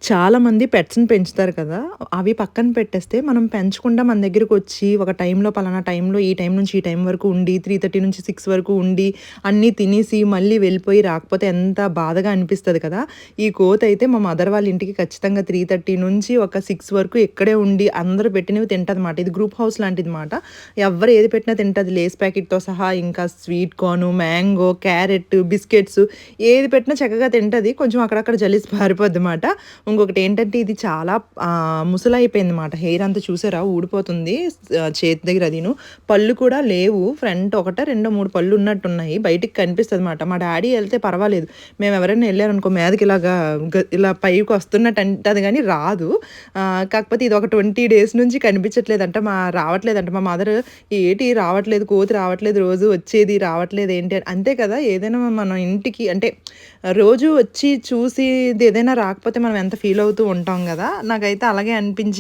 చాలామంది పెట్స్‌ని పెంచుతారు కదా! అవి పక్కన పెట్టేస్తే మనం పెంచకుండా మన దగ్గరకొచ్చి ఒక టైంలో పలానా టైంలో ఈ టైం నుంచి ఈ టైం వరకు ఉండి 3:30 నుంచి 6 వరకు ఉండి అన్నీ తినేసి మళ్ళీ వెళ్ళిపోయి రాకపోతే ఎంత బాధగా అనిపిస్తది కదా! ఈ కోతయితే మా మదర్ వాళ్ళ ఇంటికి ఖచ్చితంగా 3:30 నుంచి ఒక 6 వరకు ఇక్కడే ఉండి అందరూ పెట్టినవి తింటదమాట. ఇది గ్రూప్ హౌస్ లాంటిదిమాట. ఎవ్వరు ఏది పెట్టినా తింటది. లేస్ ప్యాకెట్‌తో సహా ఇంకా sweet corn, mango, carrot, biscuits ఏది పెట్టినా చక్కగా తింటది. కొంచెం అక్కడక్కడ జలిసి పారిపోద్దిమాట. ఇంకొకటేంటంటే ఇది చాలా ముసలయిపోయిందన్నమాట. హెయిర్ అంతా చూసారా ఊడిపోతుంది. చేతి దగ్గర అదీను. పళ్ళు కూడా లేవు. ఫ్రంట్ ఒకటో, రెండో, 3 పళ్ళు ఉన్నట్టున్నాయి. బయటికి కనిపిస్తదన్నమాట. మా డ్యాడీ ఎళ్తే పర్వాలేదు. మేమెవరైనా ఎళ్లారనుకో మీదకి ఇలాగా ఇలా పైకొస్తున్నట్టు అంటది గానీ రాదు. కాకపోతే ఇది ఒక 20 డేస్ నుంచి కనిపించట్లేదంట. రావట్లేదంట. మా మదర్ "ఏటి రావట్లేదు, కోతి రావట్లేదు, రోజు వచ్చేది రావట్లేదు ఏంటి" అని. అంతే కదా! ఏదైనా మన ఇంటికి అంటే రోజు వచ్చి చూసేది ఏదైనా రాకపోతే మనం ఎంత ఫీల్ అవుతూ ఉంటాం గదా! నాకైతే అలాగే అనిపించి